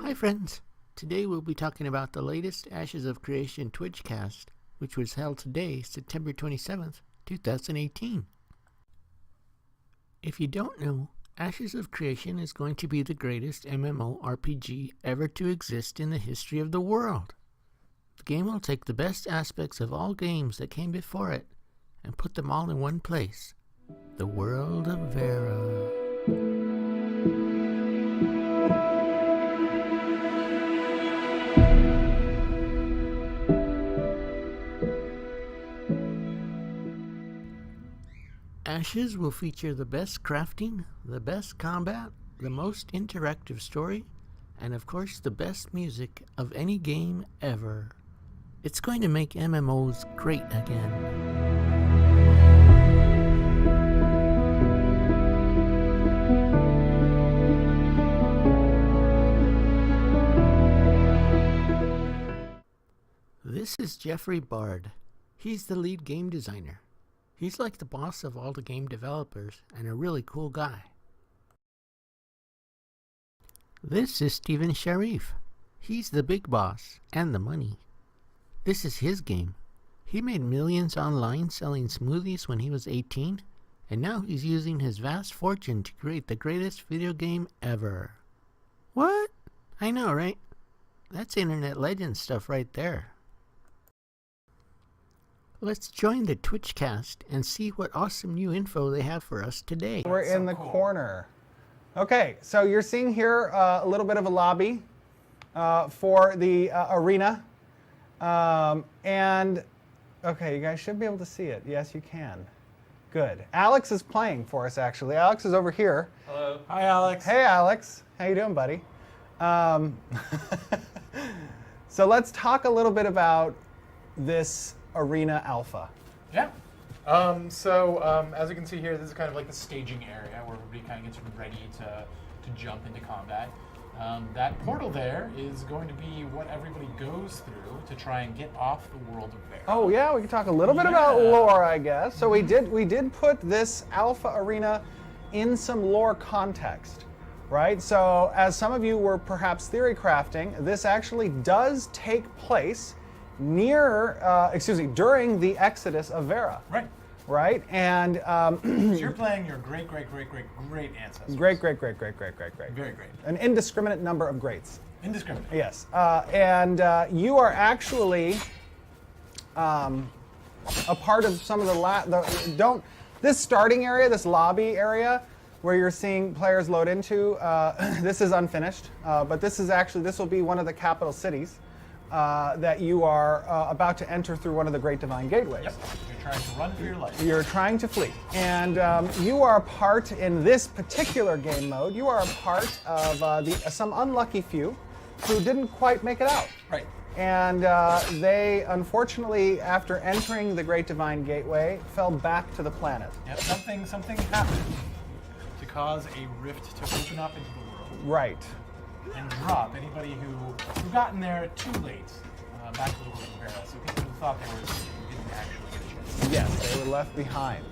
Hi friends, today we'll be talking about the latest Ashes of Creation Twitchcast, which was held today, September 27th, 2018. If you don't know, Ashes of Creation is going to be the greatest MMORPG ever to exist in the history of the world. The game will take the best aspects of all games that came before it and put them all in one place, the world of Vera. Ashes will feature the best crafting, the best combat, the most interactive story, and of course the best music of any game ever. It's going to make MMOs great again. This is Jeffrey Bard. He's the lead game designer. He's like the boss of all the game developers and a really cool guy. This is Steven Sharif. He's the big boss and the money. This is his game. He made millions online selling smoothies when he was 18, and now he's using his vast fortune to create the greatest video game ever. What? I know, right? That's internet legend stuff right there. Let's join the Twitchcast and see what awesome new info they have for us today. We're in the corner. Okay, so you're seeing here a little bit of a lobby for the arena. And, okay, you guys should be able to see it. Yes, you can. Good. Alex is playing for us, actually. Alex is over here. Hello. Hi, Alex. Hey, Alex. How you doing, buddy? So let's talk a little bit about this Arena Alpha. Yeah. As you can see here, this is kind of like the staging area where everybody kind of gets ready to jump into combat. That portal there is going to be what everybody goes through to try and get off the world of Vera. Oh yeah, we can talk a little bit about lore, I guess. So we did put this Alpha Arena in some lore context, right? So as some of you were perhaps theory crafting, this actually does take place during the exodus of Vera. Right. Right? And so you're playing your great ancestors. Great. Very great. An indiscriminate number of greats. Indiscriminate. Yes. And you are actually a part of some of this starting area, this lobby area, where you're seeing players load into. This is unfinished, but this will be one of the capital cities. That you are about to enter through one of the Great Divine Gateways. Yep. You're trying to run for your life. You're trying to flee. And you are a part, in this particular game mode, you are a part of some unlucky few who didn't quite make it out. Right. And they, unfortunately, after entering the Great Divine Gateway, fell back to the planet. Yep. Something happened to cause a rift to open up into the world. Right. And drop anybody who got in there too late back to the world of Vera. So people who thought they didn't actually get a chance. Yes, they were left behind.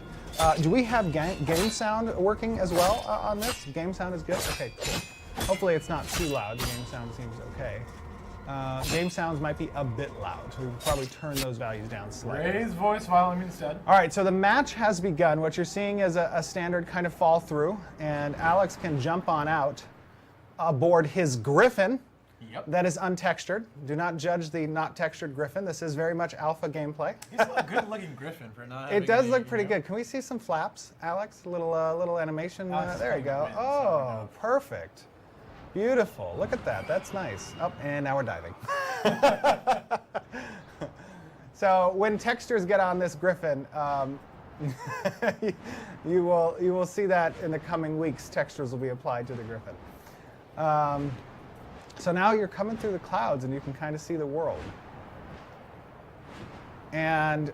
Do we have game sound working as well on this? Game sound is good? Okay, cool. Hopefully it's not too loud. The game sound seems okay. Game sounds might be a bit loud, so we'll probably turn those values down slightly. Raise voice volume instead. All right, so the match has begun. What you're seeing is a standard kind of fall through, and Alex can jump on out aboard his griffin. Yep. That is untextured. Do not judge the not textured griffin. This is very much alpha gameplay. It's a good-looking griffin for not. It does look pretty good. Can we see some flaps, Alex? A little animation. There you go. Oh, perfect. Beautiful. Look at that. That's nice. Oh, and now we're diving. So when textures get on this griffin, you will see that in the coming weeks. Textures will be applied to the griffin. So now you're coming through the clouds and you can kind of see the world. And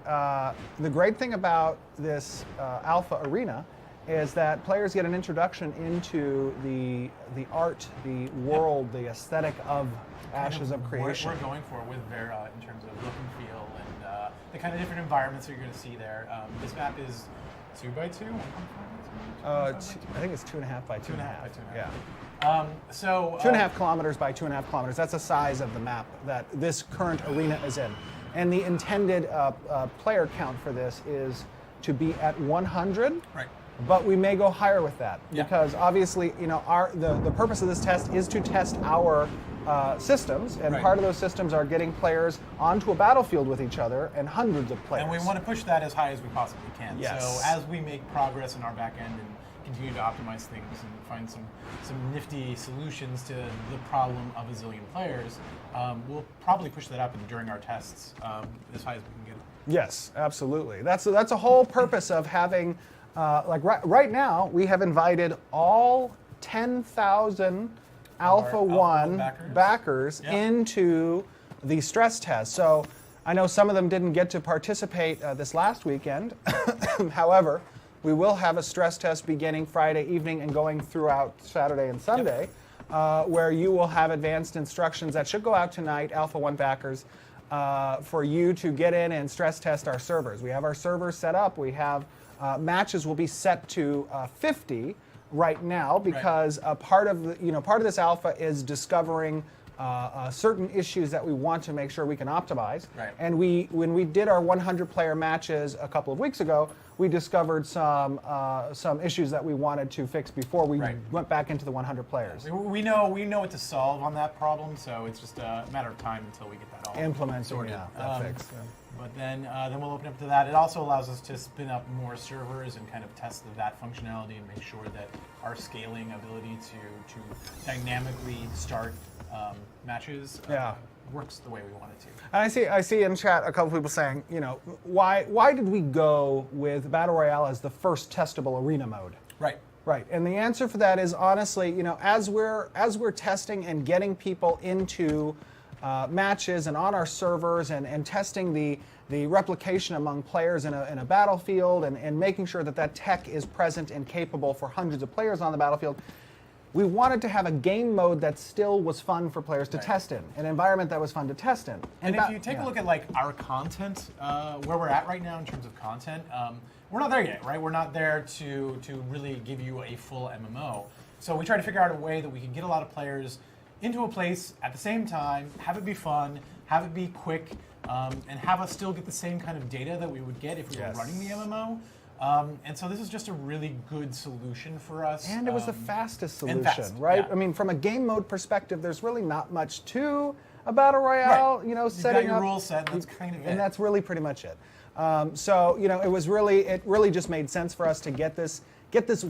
the great thing about this Alpha Arena is that players get an introduction into the art, the world, the aesthetic of Ashes of Creation. What we're going for with Vera in terms of look and feel and the kind of different environments that you're going to see there. This map is 2 by 2? 1.5 by 2? I think it's 2.5 by 2.5. 2.5 by 2.5. Yeah. 2.5 kilometers by 2.5 kilometers. That's the size of the map that this current arena is in. And the intended player count for this is to be at 100. Right. But we may go higher with that Yeah. because obviously, you know, the purpose of this test is to test our systems, and Right. part of those systems are getting players onto a battlefield with each other and hundreds of players. And we want to push that as high as we possibly can. Yes. So as we make progress in our back end and continue to optimize things and find some nifty solutions to the problem of a zillion players, we'll probably push that up during our tests as high as we can get it. Yes, absolutely. That's a whole purpose of having, right now, we have invited all 10,000 Alpha 1 backers Yeah. into the stress test. So I know some of them didn't get to participate this last weekend. However, we will have a stress test beginning Friday evening and going throughout Saturday and Sunday, where you will have advanced instructions that should go out tonight, Alpha 1 backers, for you to get in and stress test our servers. We have our servers set up. We have matches will be set to 50 right now because part of this alpha is discovering certain issues that we want to make sure we can optimize. Right. And when we did our 100-player matches a couple of weeks ago, we discovered some issues that we wanted to fix before we went back into the 100 players. We know what to solve on that problem, so it's just a matter of time until we get that all Implementing sorted. that fixed. Yeah. But then we'll open up to that. It also allows us to spin up more servers and kind of test that functionality and make sure that our scaling ability to dynamically start matches works the way we want it to. And I see in chat a couple people saying, you know, why did we go with Battle Royale as the first testable arena mode? Right. Right, and the answer for that is honestly, you know, as we're testing and getting people into matches and on our servers and testing the replication among players in a battlefield and making sure that tech is present and capable for hundreds of players on the battlefield, we wanted to have a game mode that still was fun for players to test in, an environment that was fun to test in. And if you take a look at like our content, where we're at right now in terms of content, we're not there yet, right? We're not there to really give you a full MMO. So we try to figure out a way that we can get a lot of players into a place at the same time, have it be fun, have it be quick, and have us still get the same kind of data that we would get if we were running the MMO. And so this is just a really good solution for us. And it was the fastest solution, right? Yeah. I mean, from a game mode perspective, there's really not much to a Battle Royale, you know, setting got your up. rule set, and that's kind of it. And that's really pretty much it. So, you know, it really just made sense for us to get this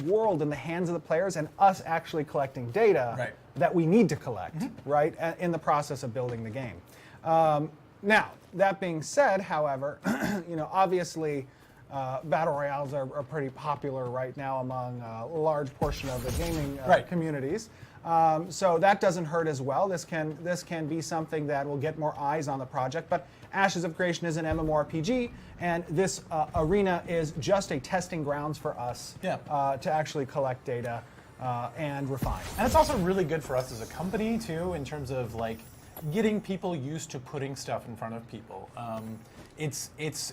world in the hands of the players and us actually collecting data that we need to collect, right, in the process of building the game. Now, that being said, however, you know, obviously, Battle Royales are pretty popular right now among a large portion of the gaming communities. So that doesn't hurt as well. This can be something that will get more eyes on the project. But Ashes of Creation is an MMORPG, and this arena is just a testing grounds for us to actually collect data and refine. And it's also really good for us as a company too, in terms of like getting people used to putting stuff in front of people. It's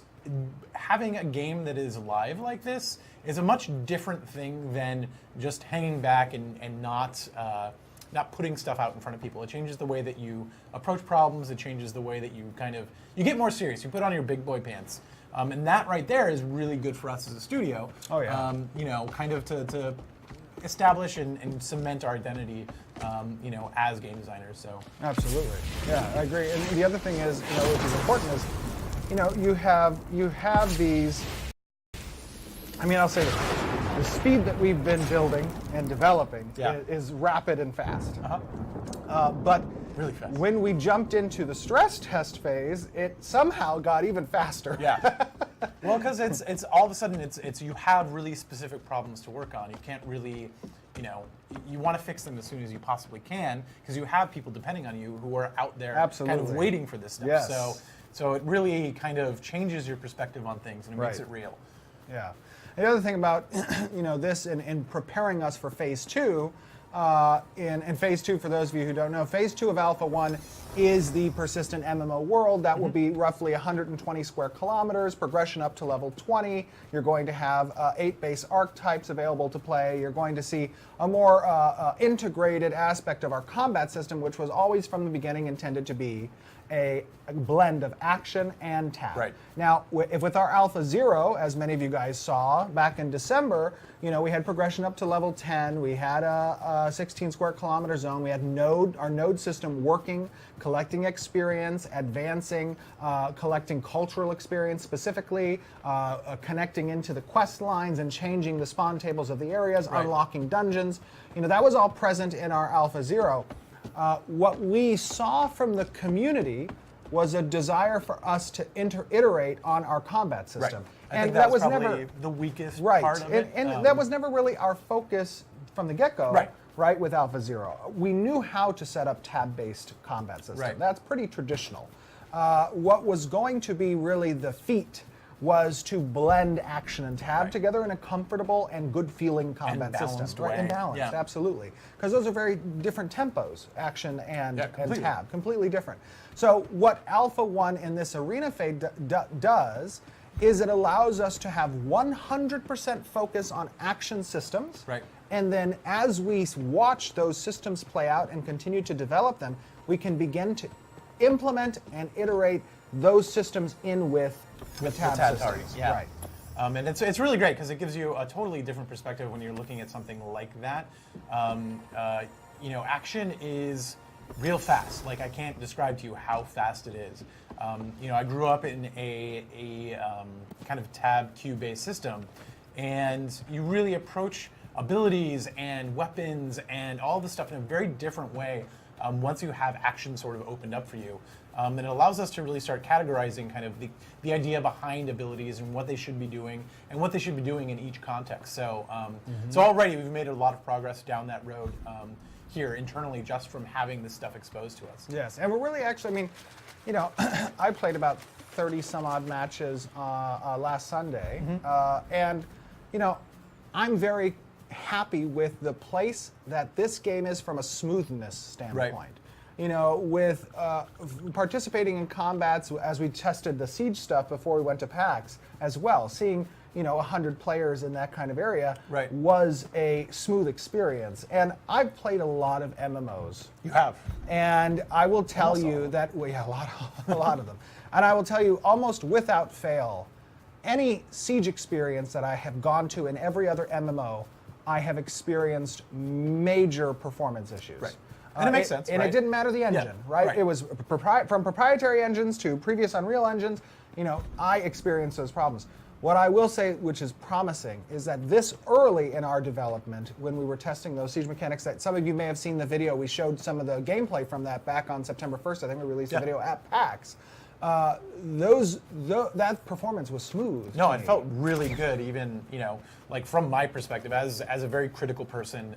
having a game that is live like this is a much different thing than just hanging back and not putting stuff out in front of people. It changes the way that you approach problems. It changes the way that you you get more serious. You put on your big boy pants. And that right there is really good for us as a studio. Oh yeah. You know, kind of to establish and cement our identity, you know, as game designers. So absolutely, yeah, I agree. And the other thing is, you know, which is important is, you know, you have these. I mean, I'll say this: the speed that we've been building and developing is rapid and fast. But really fast. When we jumped into the stress test phase, it somehow got even faster. Yeah. Well, because it's all of a sudden it's you have really specific problems to work on. You can't really, you know, you want to fix them as soon as you possibly can because you have people depending on you who are out there kind of waiting for this stuff. Yes. So it really kind of changes your perspective on things and it makes it real. Yeah. The other thing about, you know, this and preparing us for phase 2, in Phase 2, for those of you who don't know, Phase 2 of Alpha 1 is the persistent MMO world. That will be roughly 120 square kilometers, progression up to level 20. You're going to have 8 base archetypes available to play. You're going to see a more integrated aspect of our combat system, which was always from the beginning intended to be a blend of action and tab. Right. Now, if with our Alpha 0, as many of you guys saw back in December, you know, we had progression up to level 10. We had a 16 square kilometer zone. We had our node system working, collecting experience, advancing, collecting cultural experience specifically, connecting into the quest lines and changing the spawn tables of the areas, unlocking dungeons. You know, that was all present in our Alpha 0. What we saw from the community was a desire for us to iterate on our combat system. I think that was probably never the weakest part of it. And that was never really our focus from the get-go, right, with Alpha 0. We knew how to set up tab-based combat system. That's pretty traditional. What was going to be really the feat was to blend action and tab together in a comfortable and good-feeling combat system. Way. And balanced, absolutely. Because those are very different tempos, action and tab, completely different. So what Alpha 1 in this arena phase does is it allows us to have 100% focus on action systems. And then as we watch those systems play out and continue to develop them, we can begin to implement and iterate those systems in with the tab targets. And it's really great because it gives you a totally different perspective when you're looking at something like that. You know, action is real fast. Like, I can't describe to you how fast it is. You know, I grew up in a kind of tab queue-based system, and you really approach abilities and weapons and all this stuff in a very different way once you have action sort of opened up for you. And it allows us to really start categorizing kind of the idea behind abilities and what they should be doing and what they should be doing in each context. So, so already we've made a lot of progress down that road here internally just from having this stuff exposed to us. Yes, and we're really actually, I mean, you know, I played about 30 some odd matches last Sunday, and, you know, I'm very happy with the place that this game is from a smoothness standpoint. You know, with participating in combats as we tested the Siege stuff before we went to PAX as well, seeing, you know, 100 players in that kind of area was a smooth experience. And I've played a lot of MMOs. You have. And I will tell you that, well, yeah, a lot of them. And I will tell you almost without fail, any Siege experience that I have gone to in every other MMO, I have experienced major performance issues. And it makes sense, and it didn't matter the engine, It was from proprietary engines to previous Unreal engines. You know, I experienced those problems. What I will say, which is promising, is that this early in our development, when we were testing those Siege mechanics, that some of you may have seen the video, we showed some of the gameplay from that back on September 1st. I think we released a video at PAX. That performance was smooth. No, it felt really good, even, you know, like from my perspective, as a very critical person.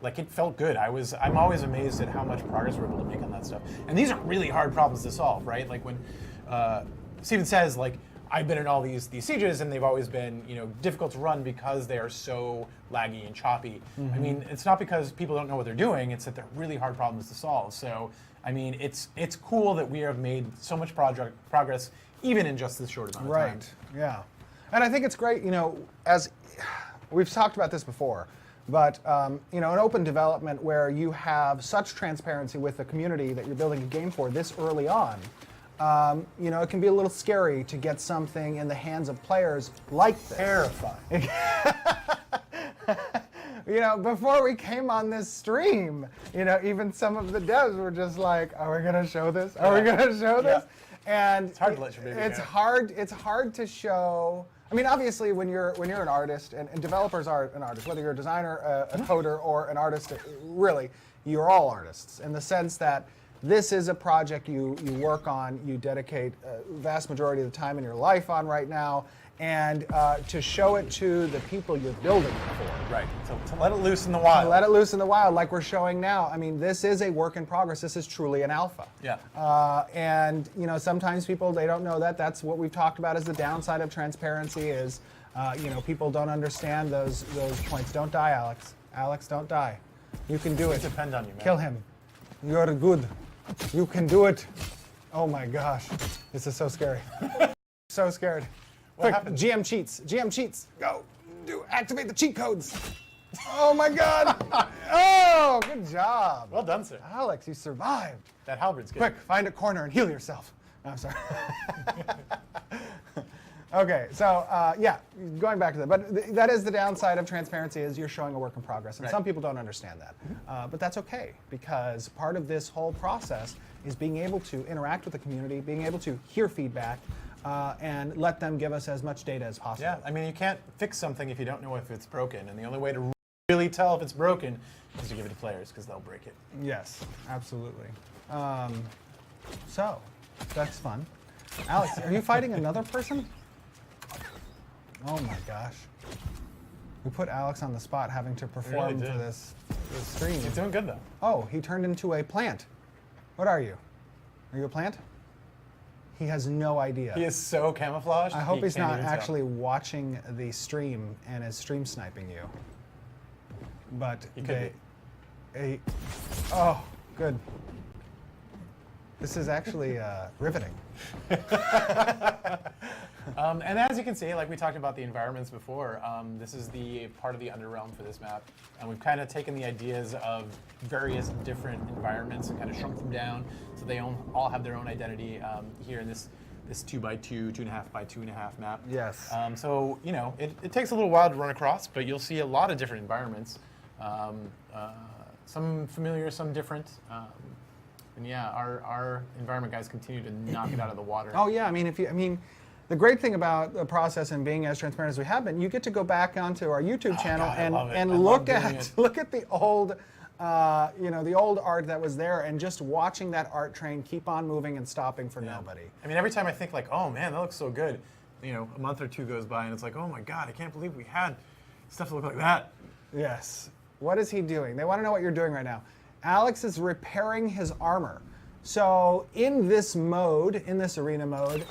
Like, it felt good. I'm always amazed at how much progress we're able to make on that stuff. And these are really hard problems to solve, right? Like when Steven says, like, I've been in all these sieges and they've always been, you know, difficult to run because they are so laggy and choppy. I mean, it's not because people don't know what they're doing, it's that they're really hard problems to solve. So, I mean, it's cool that we have made so much progress even in just this short amount of time. Yeah. And I think it's great, you know, as we've talked about this before, but, you know, an open development where you have such transparency with the community that you're building a game for this early on, you know, it can be a little scary to get something in the hands of players like this. Terrifying. You know, before we came on this stream, you know, even some of the devs were just like, are we going to show this? Are we going to show this? And it's hard to let your baby it's hard to show. I mean, obviously, when you're an artist, and developers are an artist, whether you're a designer, a coder, or an artist, really, you're all artists in the sense that this is a project you work on, you dedicate a vast majority of the time in your life on right now, and to show it to the people you're building it for. Right, to let it loose in the wild. To let it loose in the wild, like we're showing now. I mean, this is a work in progress. This is truly an alpha. Yeah. And, you know, sometimes people, they don't know that. That's what we've talked about as the downside of transparency is, you know, people don't understand those points. Don't die, Alex. Alex, don't die. You can do it. Depend on you, man. Kill him. You're good. You can do it. Oh my gosh. This is so scary. So scared. What Quick, happened? GM cheats. GM cheats. Go. Activate the cheat codes. Oh my god. Oh, good job. Well done, sir. Alex, you survived. That halberd's good. Quick, find a corner and heal yourself. No, I'm sorry. Okay, so yeah, going back to that, but that is the downside of transparency, is you're showing a work in progress, and Right. some people don't understand that. But that's okay, because part of this whole process is being able to interact with the community, being able to hear feedback, and let them give us as much data as possible. Yeah, I mean, you can't fix something if you don't know if it's broken, and the only way to really tell if it's broken is to give it to players, because they'll break it. Yes, absolutely. So, that's fun. Alex, are you fighting another person? Oh my gosh. We put Alex on the spot having to perform did. for this stream. He's doing good, though. Oh, he turned into a plant. What are you? Are you a plant? He has no idea. He is so camouflaged. I hope he's can't not even tell. actually watching the stream and is stream sniping you. But He could oh, good. This is actually riveting. And as you can see, like we talked about the environments before, this is the part of the Underrealm for this map. And we've kind of taken the ideas of various different environments and kind of shrunk them down so they all have their own identity here in this 2x2, 2.5 by 2.5 map. Yes. So, you know, it takes a little while to run across, but you'll see a lot of different environments. Some familiar, some different. And yeah, our environment guys continue to knock it out of the water. Oh yeah, I mean, the great thing about the process and being as transparent as we have been, you get to go back onto our YouTube channel God, I love it. and I love look doing at it. look at the old, the old art that was there, and just watching that art train keep on moving and stopping for nobody. I mean, every time I think like, oh man, that looks so good, you know, a month or two goes by and it's like, oh my God, I can't believe we had stuff that looked like that. Yes. What is he doing? They want to know what you're doing right now. Alex is repairing his armor. So in this mode, in this arena mode,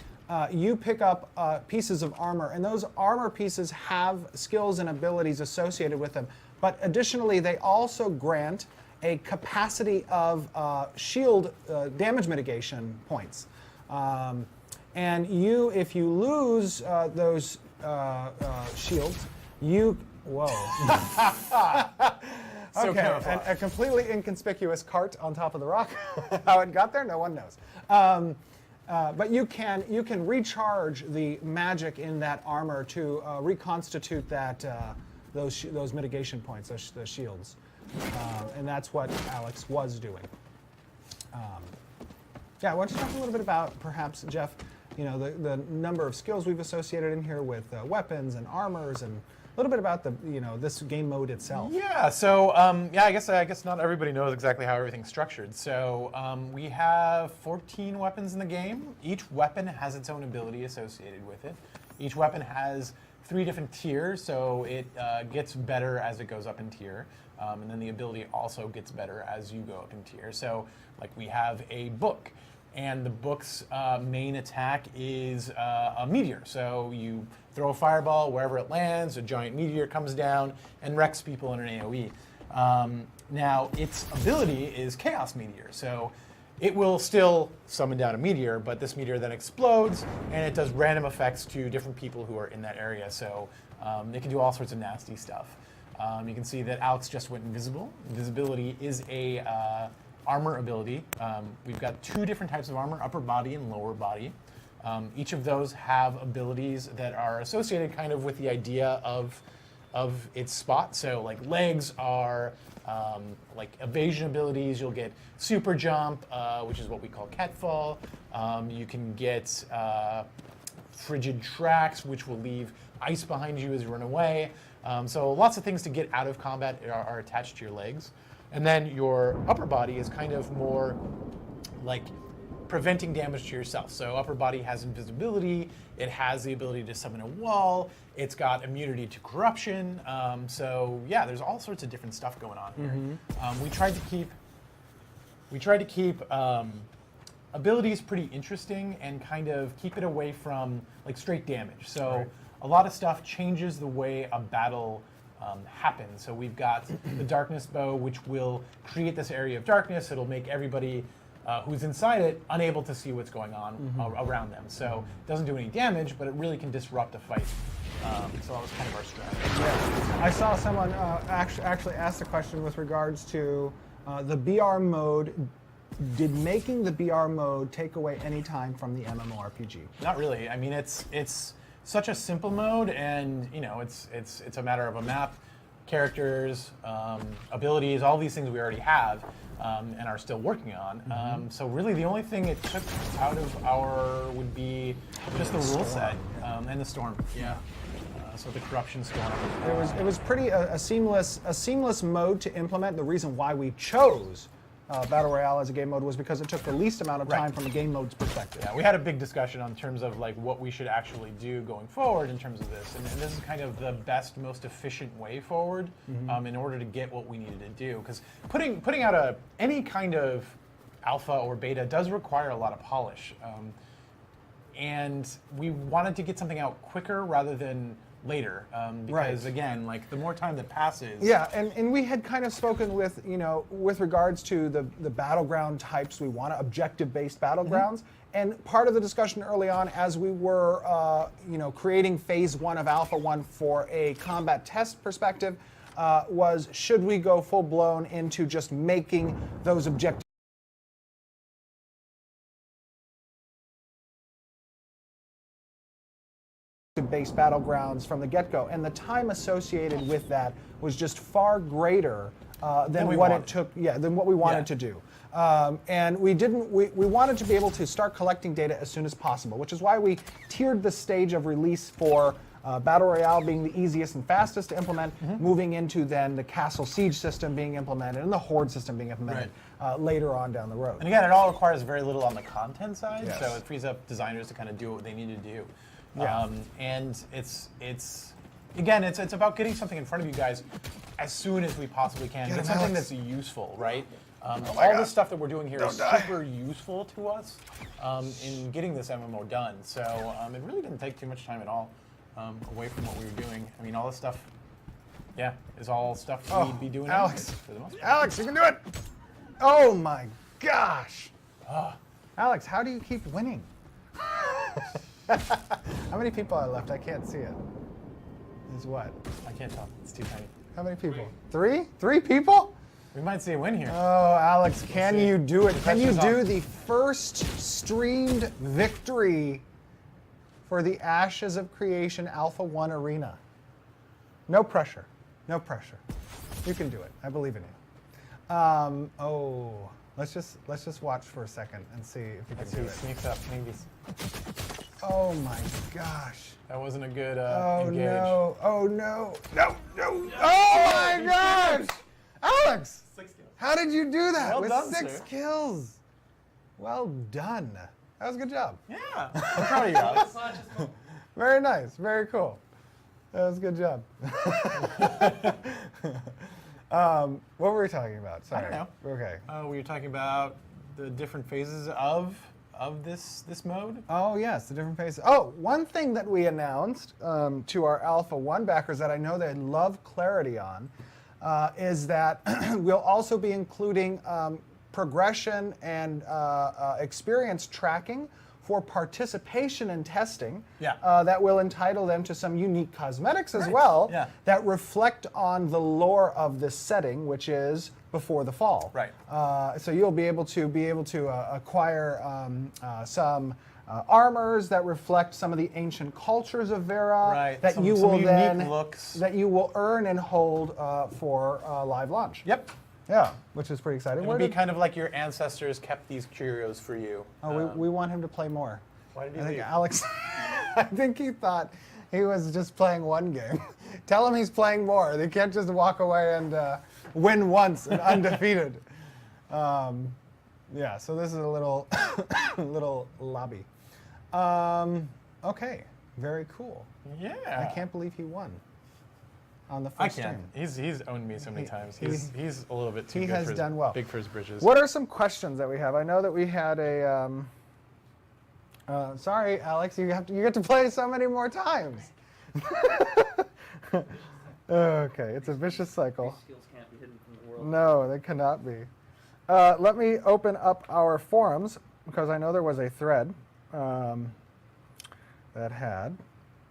you pick up pieces of armor, and those armor pieces have skills and abilities associated with them. But additionally, they also grant a capacity of shield damage mitigation points. And if you lose those shields, whoa. So Okay, camouflaged. a completely inconspicuous cart on top of the rock. How it got there, no one knows. But you can recharge the magic in that armor to reconstitute that those mitigation points, those shields, and that's what Alex was doing. Yeah, why don't you talk a little bit about, perhaps, Jeff, the number of skills we've associated in here with weapons and armors, and a little bit about this game mode itself. Yeah, so I guess not everybody knows exactly how everything's structured. So we have 14 weapons in the game. Each weapon has its own ability associated with it. Each weapon has 3 different tiers, so it gets better as it goes up in tier. And then the ability also gets better as you go up in tier. So like we have a book, and the book's main attack is a meteor. So you throw a fireball wherever it lands, a giant meteor comes down and wrecks people in an AoE. Now, its ability is Chaos Meteor. So it will still summon down a meteor, but this meteor then explodes, and it does random effects to different people who are in that area. So it can do all sorts of nasty stuff. You can see that Alex just went invisible. Invisibility is a armor ability. We've got 2 different types of armor, upper body and lower body. Each of those have abilities that are associated kind of with the idea of its spot. So like legs are like evasion abilities. You'll get super jump, which is what we call catfall. You can get frigid tracks, which will leave ice behind you as you run away. So lots of things to get out of combat are attached to your legs. And then your upper body is kind of more like preventing damage to yourself. So upper body has invisibility, it has the ability to summon a wall, it's got immunity to corruption. So yeah, there's all sorts of different stuff going on here. We tried to keep abilities pretty interesting and kind of keep it away from like straight damage. So a lot of stuff changes the way a battle happen. So we've got the darkness bow, which will create this area of darkness. It'll make everybody who's inside it unable to see what's going on around them. So it doesn't do any damage, but it really can disrupt a fight. So that was kind of our strategy. Yeah. I saw someone actually ask the question with regards to the BR mode. Did making the BR mode take away any time from the MMORPG? Not really. I mean, it's such a simple mode, and it's a matter of a map, characters, abilities, all these things we already have and are still working on. So really, the only thing it took out of our would be just the rule set and the storm. Yeah. So the corruption storm. It was pretty a seamless mode to implement. The reason why we chose Battle Royale as a game mode was because it took the least amount of time from a game mode's perspective. Yeah, we had a big discussion on terms of like what we should actually do going forward in terms of this, and this is kind of the best, most efficient way forward in order to get what we needed to do. Because putting out any kind of alpha or beta does require a lot of polish, and we wanted to get something out quicker rather than later, because again, like the more time that passes. Yeah, and we had kind of spoken with, with regards to the battleground types, we want objective-based battlegrounds. And part of the discussion early on, as we were, creating phase 1 of Alpha 1 for a combat test perspective, was should we go full-blown into just making those objective based battlegrounds from the get-go, and the time associated with that was just far greater than what it took. Than what we wanted to do. And we wanted to be able to start collecting data as soon as possible, which is why we tiered the stage of release for Battle Royale being the easiest and fastest to implement, moving into then the Castle Siege system being implemented and the Horde system being implemented later on down the road. And again, it all requires very little on the content side, so it frees up designers to kind of do what they need to do. Yeah. And it's about getting something in front of you guys as soon as we possibly can. Get something that's useful, right? All the stuff that we're doing here is super useful to us in getting this MMO done. So it really didn't take too much time at all away from what we were doing. I mean, all this stuff, is all stuff we'd be doing. Alex, for the most part. Alex, you can do it! Oh my gosh! Alex, how do you keep winning? How many people are left? I can't see it. Is what? I can't tell. It's too tiny. How many people? Three? 3 people? We might see a win here. Oh, Alex, can you do it? Can you do the first streamed victory for the Ashes of Creation Alpha 1 Arena? No pressure. No pressure. You can do it. I believe in you. Let's just watch for a second and see if you can do it. Sneaks up, maybe. Oh my gosh. That wasn't a good engage. No. Oh no. No. Oh my gosh! Alex! 6 kills. How did you do that? Well with done, 6 sir. kills. Well done. That was a good job. Yeah. I'm proud of you, Alex. Very nice. Very cool. That was a good job. What were we talking about? Sorry. I don't know. Okay. We were talking about the different phases of this mode. Oh yes, the different phases. Oh, one thing that we announced to our Alpha 1 backers that I know they love clarity on is that we'll also be including progression and experience tracking for participation in testing that will entitle them to some unique cosmetics as well that reflect on the lore of this setting, which is before the fall. Right. So you'll be able to acquire some armors that reflect some of the ancient cultures of Vera that you will then that you will earn and hold for live launch. Yep. Yeah, which is pretty exciting. It'll be kind of like your ancestors kept these curios for you. Oh, we want him to play more. Why did I think leave? Alex, I think he thought he was just playing one game. Tell him he's playing more. They can't just walk away and win once and undefeated. Yeah, so this is a little little lobby. Okay, very cool. Yeah. I can't believe he won on the first I can. stream. He's owned me so many times. He's a little bit too he good has for done well. Big for his britches. What are some questions that we have? I know that we had a. Sorry, Alex, you get to play so many more times. Okay, it's a vicious cycle. These skills can't be hidden from the world. No, they cannot be. Let me open up our forums, because I know there was a thread that had...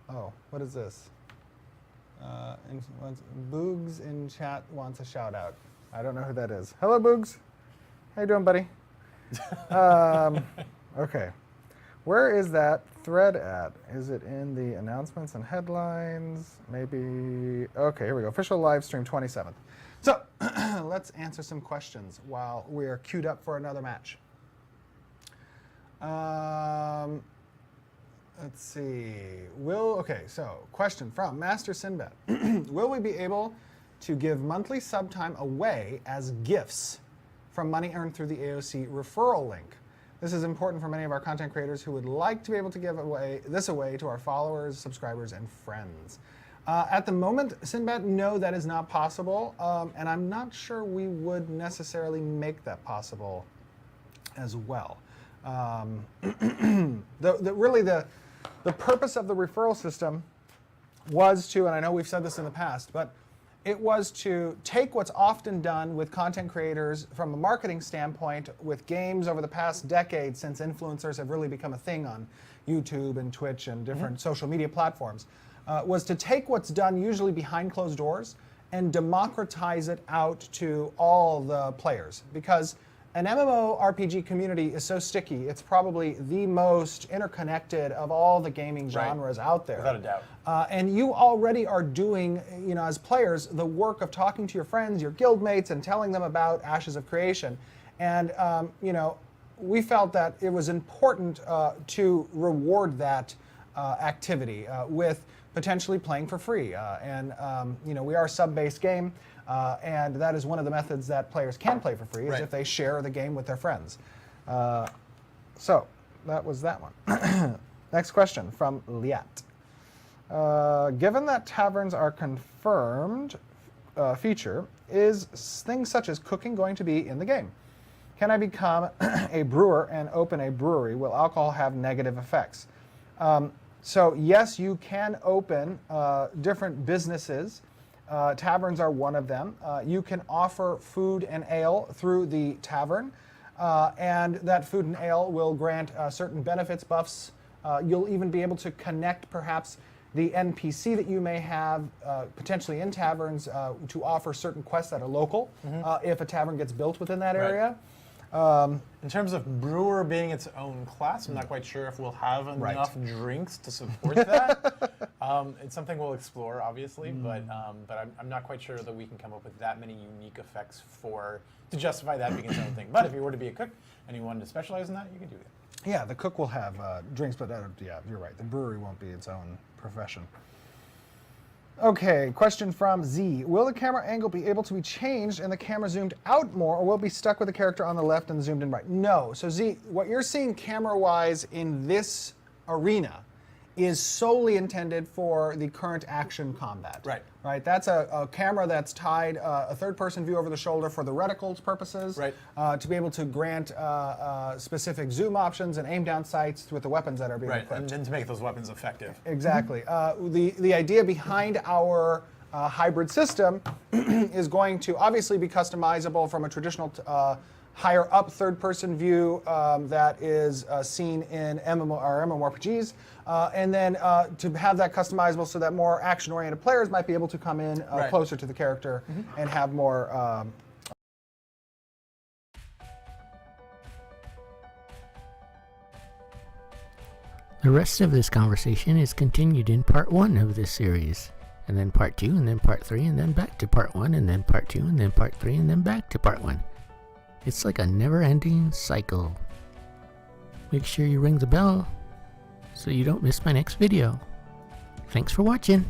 Oh, what is this? Boogs in chat wants a shout out. I don't know who that is. Hello, Boogs. How you doing, buddy? Okay. Where is that thread at? Is it in the announcements and headlines? Maybe. Okay, here we go. Official live stream 27th. So let's answer some questions while we're queued up for another match. Let's see. Okay, so question from Master Sinbad. Will we be able to give monthly sub time away as gifts from money earned through the AOC referral link? This is important for many of our content creators who would like to be able to give this away to our followers, subscribers, and friends. At the moment, Sinbad, no, that is not possible, and I'm not sure we would necessarily make that possible as well. Really, the purpose of the referral system was to, and I know we've said this in the past, but it was to take what's often done with content creators from a marketing standpoint with games over the past decade, since influencers have really become a thing on YouTube and Twitch and different social media platforms, was to take what's done usually behind closed doors and democratize it out to all the players. Because an MMORPG community is so sticky, it's probably the most interconnected of all the gaming genres out there. Without a doubt. And you already are doing, as players, the work of talking to your friends, your guildmates, and telling them about Ashes of Creation. And, we felt that it was important to reward that activity with potentially playing for free. We are a sub-based game. And that is one of the methods that players can play for free, is if they share the game with their friends. So that was that one. Next question from Liat. Given that taverns are confirmed feature, is things such as cooking going to be in the game? Can I become a brewer and open a brewery? Will alcohol have negative effects? So yes, you can open different businesses. Taverns are one of them. You can offer food and ale through the tavern, and that food and ale will grant certain benefits, buffs. You'll even be able to connect perhaps the NPC that you may have potentially in taverns to offer certain quests that are local if a tavern gets built within that area. In terms of brewer being its own class, I'm not quite sure if we'll have enough drinks to support that. It's something we'll explore, obviously, but I'm not quite sure that we can come up with that many unique effects to justify that being its own thing. But if you were to be a cook and you wanted to specialize in that, you can do that. Yeah, the cook will have drinks, but yeah, you're right. The brewery won't be its own profession. Okay, question from Z. Will the camera angle be able to be changed and the camera zoomed out more, or will it be stuck with the character on the left and zoomed in right? No. So Z, what you're seeing camera-wise in this arena is solely intended for the current action combat. Right. That's a camera that's tied a third-person view over the shoulder for the reticles purposes. To be able to grant specific zoom options and aim down sights with the weapons that are being equipped. And to make those weapons effective. Exactly. The idea behind our hybrid system is going to obviously be customizable from a traditional higher up third-person view that is seen in MMORPGs, and then to have that customizable so that more action-oriented players might be able to come in closer to the character and have more. The rest of this conversation is continued in part 1 of this series, and then part 2, and then part 3, and then back to part 1, and then part 2, and then part 3, and then back to part 1. It's like a never-ending cycle. Make sure you ring the bell so you don't miss my next video. Thanks for watching.